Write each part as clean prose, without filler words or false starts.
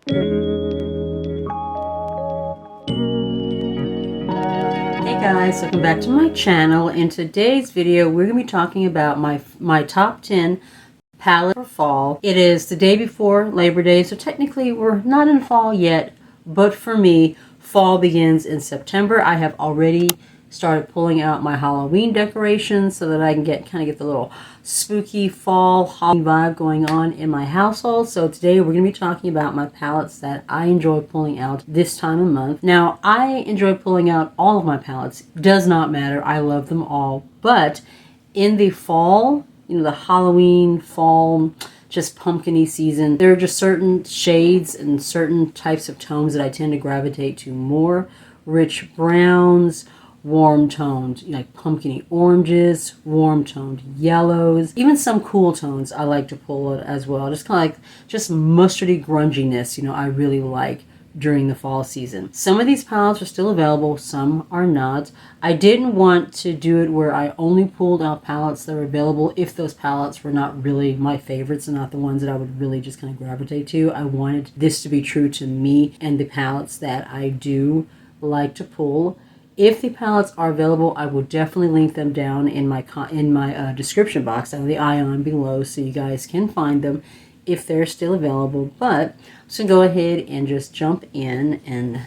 Hey guys, welcome back to my channel. In today's video, we're going to be talking about my top 10 palette for fall. It is the day before Labor Day, so technically we're not in fall yet, but for me, fall begins in September. I have already started pulling out my Halloween decorations so that I can get the little spooky fall Halloween vibe going on in my household. So today we're going to be talking about my palettes that I enjoy pulling out this time of month. Now, I enjoy pulling out all of my palettes. Does not matter. I love them all. But in the fall, you know, the Halloween, fall, just pumpkin-y season, there are just certain shades and certain types of tones that I tend to gravitate to more. Rich browns, warm toned, like pumpkin-y oranges, warm toned yellows, even some cool tones I like to pull it as well. Just kind of like just mustardy grunginess, you know, I really like during the fall season. Some of these palettes are still available, some are not. I didn't want to do it where I only pulled out palettes that were available if those palettes were not really my favorites and not the ones that I would really just kind of gravitate to. I wanted this to be true to me and the palettes that I do like to pull. If the palettes are available, I will definitely link them down in my description box down in the Ione below so you guys can find them if they're still available. But so go ahead and just jump in and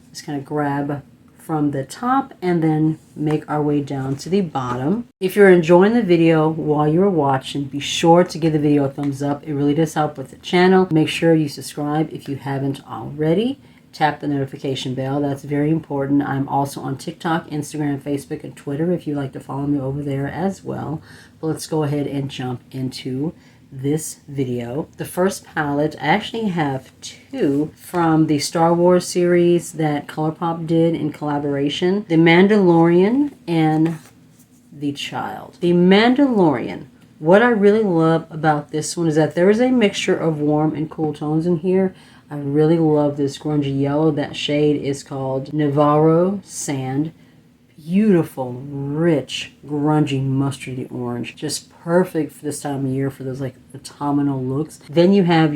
just kind of grab from the top and then make our way down to the bottom. If you're enjoying the video while you're watching, be sure to give the video a thumbs up. It really does help with the channel. Make sure you subscribe if you haven't already. Tap the notification bell. That's very important. I'm also on TikTok, Instagram, Facebook, and Twitter if you'd like to follow me over there as well. But let's go ahead and jump into this video. The first palette, I actually have two from the Star Wars series that Colourpop did in collaboration. The Mandalorian and the Child. The Mandalorian. What I really love about this one is that there is a mixture of warm and cool tones in here. I really love this grungy yellow. That shade is called Navarro Sand. Beautiful, rich, grungy, mustardy orange. Just perfect for this time of year for those like autumnal looks. Then you have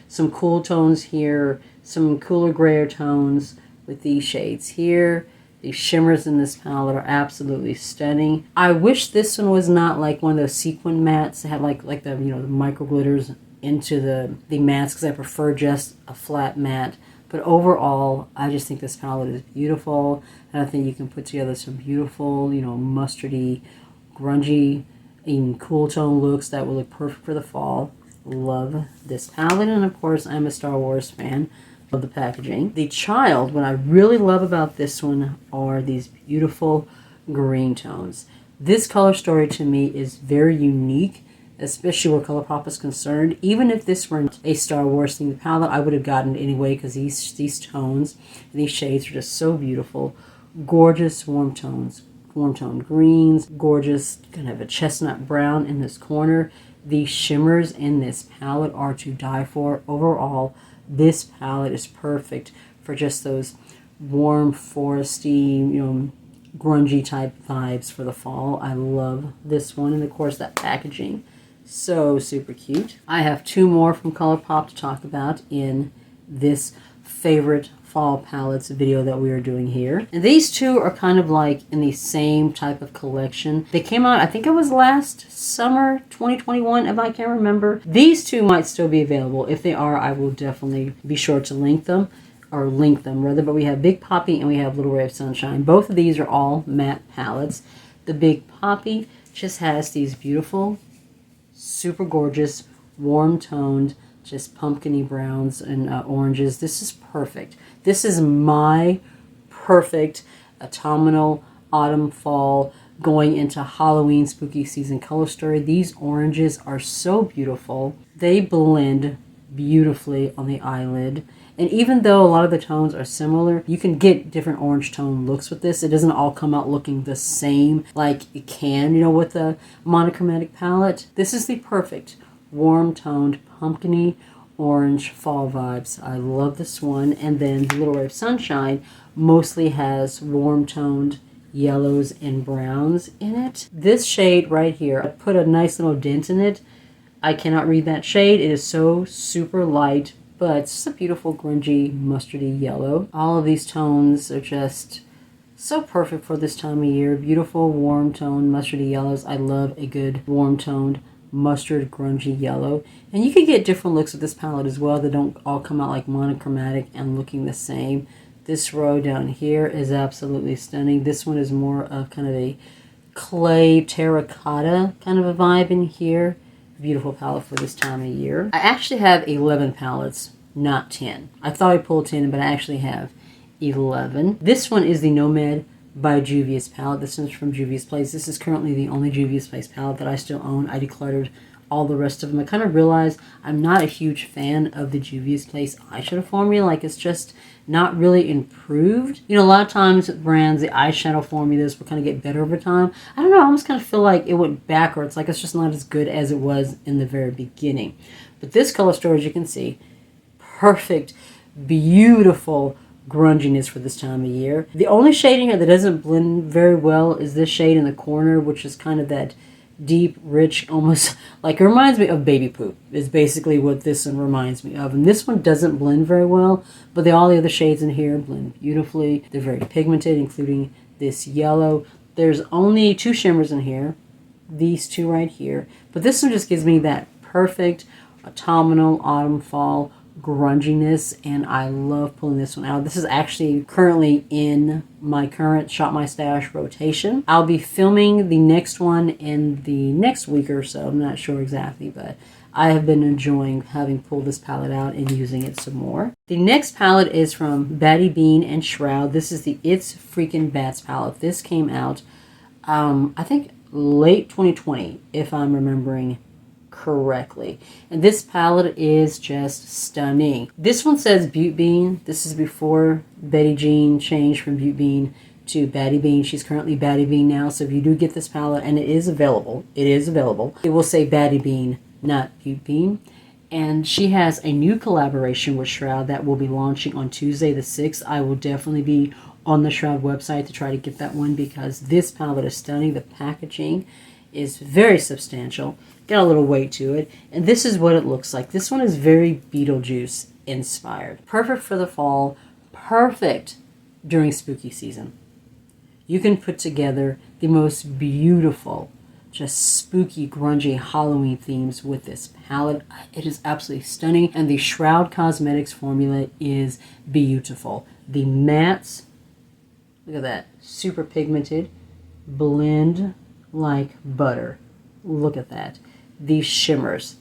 some cool tones here, some cooler grayer tones with these shades here. The shimmers in this palette are absolutely stunning. I wish this one was not like one of those sequin mattes that have like the, you know, the micro glitters into the mattes, because I prefer just a flat matte. But overall, I just think this palette is beautiful, and I think you can put together some beautiful, you know, mustardy, grungy, and cool tone looks that will look perfect for the fall. Love this palette, and of course, I'm a Star Wars fan. Love the packaging. The Child, what I really love about this one are these beautiful green tones. This color story to me is very unique, especially where Colourpop is concerned. Even if this weren't a Star Wars themed palette, I would have gotten it anyway, because these tones and these shades are just so beautiful. Gorgeous warm tones, warm toned greens, gorgeous kind of a chestnut brown in this corner. The shimmers in this palette are to die for. Overall, this palette is perfect for just those warm, foresty, you know, grungy type vibes for the fall. I love this one, and of course that packaging. So super cute. I have two more from Colourpop to talk about in this favorite fall palettes video that we are doing here. And these two are kind of like in the same type of collection. They came out, I think it was last summer, 2021, if I can remember. These two might still be available. If they are, I will definitely be sure to link them rather. But we have Big Poppy and we have Little Ray of Sunshine. Both of these are all matte palettes. The Big Poppy just has these beautiful, super gorgeous, warm toned, just pumpkin-y browns and oranges. This is perfect. This is my perfect autumnal, autumn, fall, going into Halloween spooky season color story. These oranges are so beautiful. They blend beautifully on the eyelid. And even though a lot of the tones are similar, you can get different orange tone looks with this. It doesn't all come out looking the same like it can, you know, with a monochromatic palette. This is the perfect warm toned, pumpkin-y orange fall vibes. I love this one. And then Little Ray of Sunshine mostly has warm toned yellows and browns in it. This shade right here, I put a nice little dent in it. I cannot read that shade. It is so super light, but it's just a beautiful grungy mustardy yellow. All of these tones are just so perfect for this time of year. Beautiful warm tone mustardy yellows. I love a good warm toned mustard grungy yellow. And you can get different looks with this palette as well that don't all come out like monochromatic and looking the same. This row down here is absolutely stunning. This one is more of kind of a clay terracotta kind of a vibe in here. Beautiful palette for this time of year. I actually have 11 palettes, not 10. I thought I pulled 10, but I actually have 11. This one is the Nomad by Juvia's palette. This one's from Juvia's Place. This is currently the only Juvia's Place palette that I still own. I decluttered all the rest of them. I kind of realized I'm not a huge fan of the Juvia's Place eyeshadow formula. Like, it's just not really improved. You know, a lot of times with brands, the eyeshadow formulas will kind of get better over time. I don't know, I almost kind of feel like it went backwards. Like, it's just not as good as it was in the very beginning. But this color story, as you can see, perfect, beautiful grunginess for this time of year. The only shade in here that doesn't blend very well is this shade in the corner, which is kind of that deep, rich, almost like, it reminds me of baby poop is basically what this one reminds me of. And this one doesn't blend very well, but all the other shades in here blend beautifully. They're very pigmented, including this yellow. There's only 2 shimmers in here, these 2 right here, but this one just gives me that perfect autumnal, autumn, fall grunginess, and I love pulling this one out. This is actually currently in my current Shop My Stash rotation. I'll be filming the next one in the next week or so. I'm not sure exactly, but I have been enjoying having pulled this palette out and using it some more. The next palette is from Batty Bean and Shroud. This is the It's Freaking Bats palette. This came out, I think, late 2020, if I'm remembering correctly. And this palette is just stunning. This one says Butte Bean. This is before Betty Jean changed from Butte Bean to Batty Bean. She's currently Batty Bean now, so if you do get this palette, and it is available, it will say Batty Bean, not Butte Bean. And she has a new collaboration with Shroud that will be launching on Tuesday the 6th. I will definitely be on the Shroud website to try to get that one because this palette is stunning. The packaging is very substantial, got a little weight to it, and this is what it looks like. This one is very Beetlejuice inspired. Perfect for the fall, perfect during spooky season. You can put together the most beautiful, just spooky, grungy Halloween themes with this palette. It is absolutely stunning, and the Shroud Cosmetics formula is beautiful. The mattes, look at that, super pigmented, blend like butter. Look at that. These shimmers,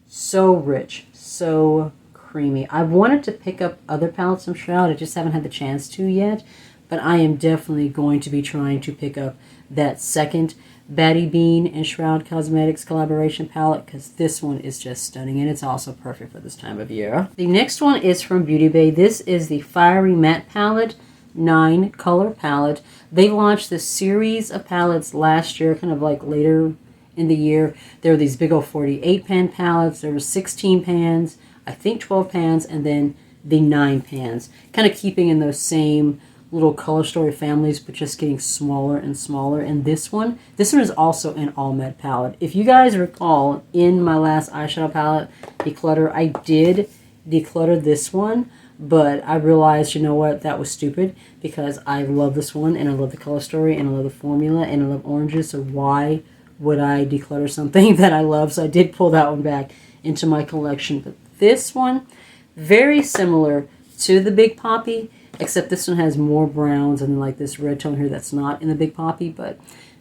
so rich, so creamy. I wanted to pick up other palettes from Shroud. I just haven't had the chance to yet, but I am definitely going to be trying to pick up that second Batty Bean and Shroud Cosmetics collaboration palette because this one is just stunning and it's also perfect for this time of year. The next one is from Beauty Bay. This is the Fiery Matte palette, 9 color palette. They launched this series of palettes last year, kind of like later in the year. There were these big old 48 pan palettes. There were 16 pans, I think 12 pans, and then the 9 pans. Kind of keeping in those same little color story families, but just getting smaller and smaller. And this one is also an all matte palette. If you guys recall, in my last eyeshadow palette declutter, I did declutter this one, but I realized, you know what, that was stupid because I love this one and I love the color story and I love the formula and I love oranges, so why would I declutter something that I love? So I did pull that one back into my collection. But this one, very similar to the Big Poppy, except this one has more browns and like this red tone here that's not in the Big Poppy, but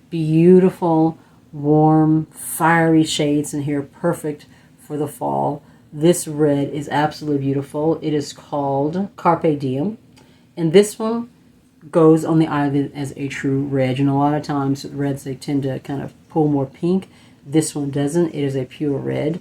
beautiful, warm, fiery shades in here, perfect for the fall. This red is absolutely beautiful. It is called Carpe Diem, and this one goes on the eyelid as a true red. And a lot of times with reds, they tend to kind of pull more pink. This one doesn't. It is a pure red.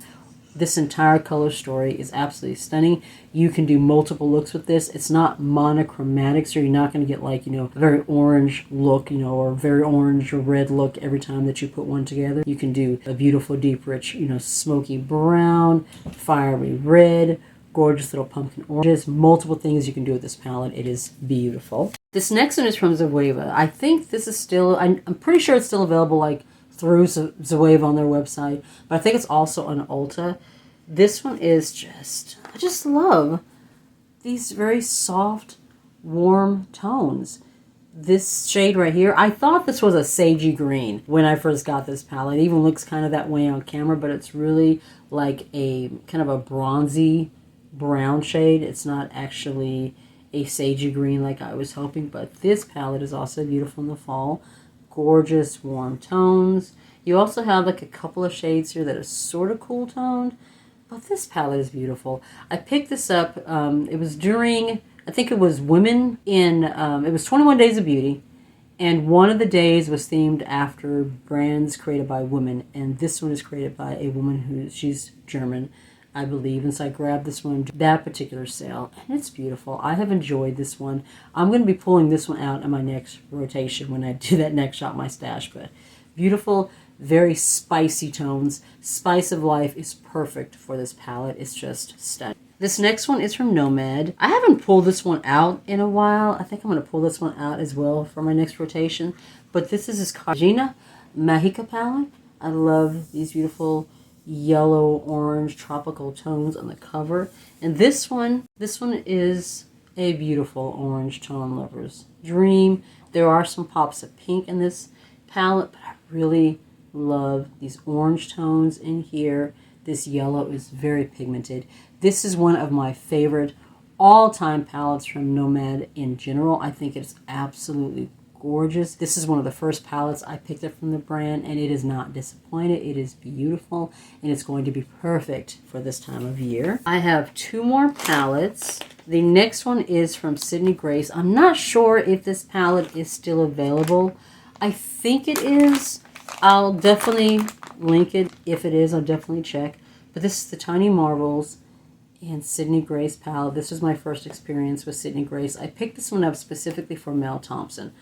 This entire color story is absolutely stunning. You can do multiple looks with this. It's not monochromatic, so you're not going to get like, you know, a very orange look, you know, or very orange or red look every time that you put one together. You can do a beautiful, deep, rich, you know, smoky brown, fiery red, gorgeous little pumpkin oranges. Multiple things you can do with this palette. It is beautiful. This next one is from Zoeva. I think this is still, I'm pretty sure it's still available like through Zoeva on their website, but I think it's also on Ulta. This one is just, I just love these very soft, warm tones. This shade right here, I thought this was a sagey green when I first got this palette. It even looks kind of that way on camera, but it's really like a kind of a bronzy brown shade. It's not actually a sagey green like I was hoping, but this palette is also beautiful in the fall. Gorgeous warm tones. You also have like a couple of shades here that are sort of cool toned, but this palette is beautiful. I picked this up, it was during, I think it was women in, it was 21 Days of Beauty, and one of the days was themed after brands created by women, and this one is created by a woman she's German, I believe, and so I grabbed this one, that particular sale, and it's beautiful. I have enjoyed this one. I'm going to be pulling this one out in my next rotation when I do that next Shop My Stash, but beautiful, very spicy tones. Spice of Life is perfect for this palette. It's just stunning. This next one is from Nomad. I haven't pulled this one out in a while. I think I'm going to pull this one out as well for my next rotation. But this is his Cartegena Magica palette. I love these beautiful yellow, orange, tropical tones on the cover. And this one is a beautiful orange tone, lovers. Dream. There are some pops of pink in this palette, but I really love these orange tones in here. This yellow is very pigmented. This is one of my favorite all-time palettes from Nomad in general. I think it's absolutely gorgeous. This is one of the first palettes I picked up from the brand, and it is not disappointed. It is beautiful, and it's going to be perfect for this time of year. I have two more palettes. The next one is from Sydney Grace. I'm not sure if this palette is still available. I think it is. I'll definitely link it. If it is, I'll definitely check. But this is the Tiny Marvels and Sydney Grace palette. This was my first experience with Sydney Grace. I picked this one up specifically for Mel Thompson.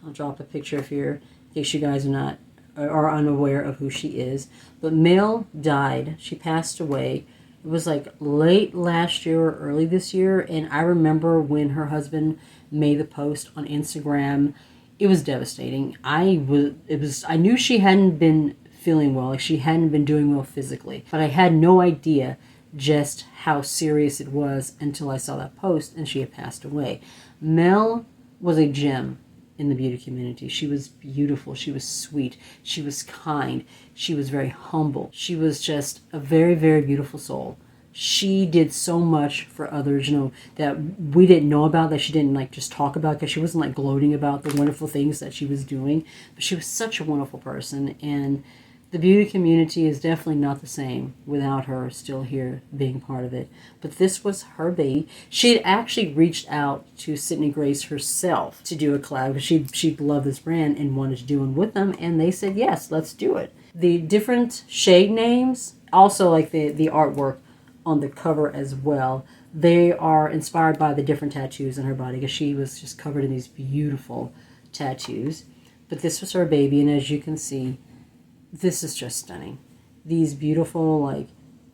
I'll drop a picture of here in case you guys are unaware of who she is. But Mel died. She passed away. It was like late last year or early this year, and I remember when her husband made the post on Instagram. It was devastating. I knew she hadn't been feeling well, like she hadn't been doing well physically, but I had no idea just how serious it was until I saw that post and she had passed away. Mel was a gem in the beauty community. She was beautiful. She was sweet. She was kind. She was very humble. She was just a very, very beautiful soul. She did so much for others, that we didn't know about, that she didn't like just talk about, because she wasn't like gloating about the wonderful things that she was doing. But she was such a wonderful person, and the beauty community is definitely not the same without her still here being part of it. But this was her baby. She had actually reached out to Sydney Grace herself to do a collab, because she loved this brand and wanted to do one with them, and they said, yes, let's do it. The different shade names, also like the artwork on the cover as well, they are inspired by the different tattoos in her body, because she was just covered in these beautiful tattoos. But this was her baby, and as you can see, this is just stunning. These beautiful like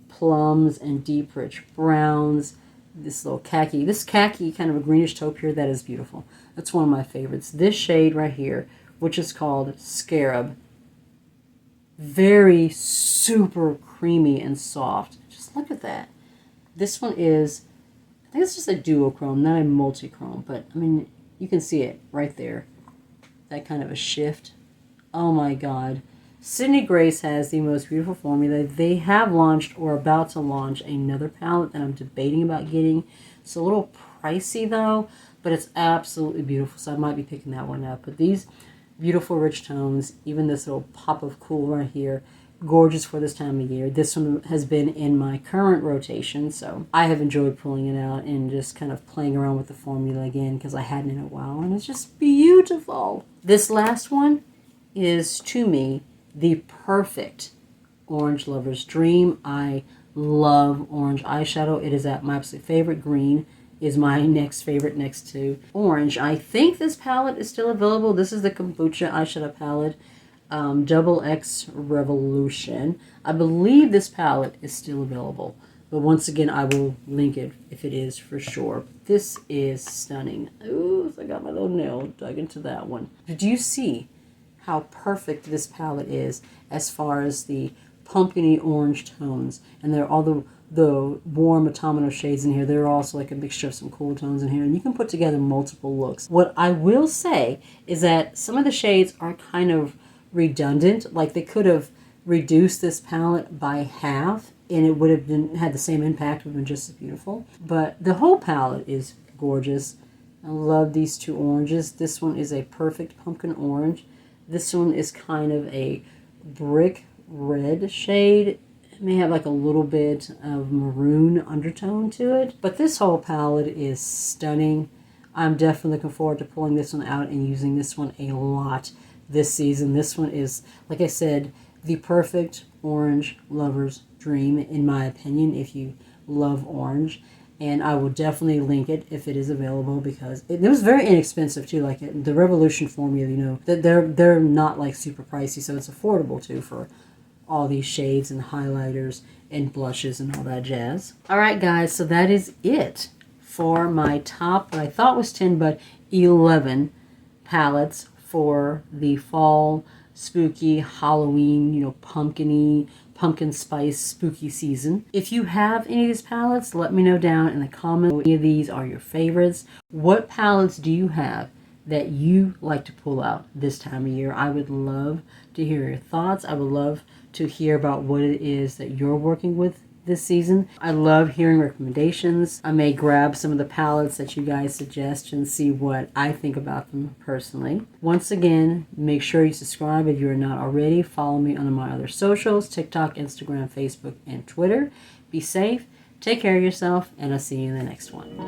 plums and deep rich browns, this khaki kind of a greenish taupe here, that is beautiful. That's one of my favorites. This shade right here, which is called Scarab, very super creamy and soft. Just look at that. This one is, I think it's just a duochrome, not a multi-chrome, but I mean, you can see it right there. That kind of a shift. Oh my God. Sydney Grace has the most beautiful formula. They have launched or about to launch another palette that I'm debating about getting. It's a little pricey though, but it's absolutely beautiful, so I might be picking that one up. But these beautiful rich tones, even this little pop of cool right here, gorgeous for this time of year. This one has been in my current rotation, so I have enjoyed pulling it out and just kind of playing around with the formula again, because I hadn't in a while, and it's just beautiful. This last one is, to me, the perfect orange lover's dream. I love orange eyeshadow. It is my absolute favorite. Green is my next favorite next to orange. I think this palette is still available. This is the Kombucha eyeshadow palette, Double X Revolution. I believe this palette is still available, but once again, I will link it if it is for sure. This is stunning. Ooh, so I got my little nail dug into that one. Do you see how perfect this palette is as far as the pumpkiny orange tones, and they're all the the warm autumnal shades in here. There are also like a mixture of some cool tones in here, and you can put together multiple looks. What I will say is that some of the shades are kind of redundant. Like they could have reduced this palette by half and it would have had the same impact, would have been just as beautiful. But the whole palette is gorgeous. I love these two oranges. This one is a perfect pumpkin orange. This one is kind of a brick red shade. It may have like a little bit of maroon undertone to it. But this whole palette is stunning. I'm definitely looking forward to pulling this one out and using this one a lot this season. This one is, like I said, the perfect orange lover's dream, in my opinion, if you love orange. And I will definitely link it if it is available, because it was very inexpensive too. Like the Revolution formula, you know, that they're not like super pricey, so it's affordable too for all these shades and highlighters and blushes and all that jazz. All right, guys, so that is it for my top, what I thought was 10, but 11 palettes for the fall spooky Halloween, you know, pumpkin spice spooky season. If you have any of these palettes, let me know down in the comments. Any of these are your favorites. What palettes do you have that you like to pull out this time of year? I would love to hear your thoughts. I would love to hear about what it is that you're working with this season. I love hearing recommendations. I may grab some of the palettes that you guys suggest and see what I think about them personally. Once again, make sure you subscribe if you're not already. Follow me on my other socials, TikTok, Instagram, Facebook, and Twitter. Be safe, take care of yourself, and I'll see you in the next one.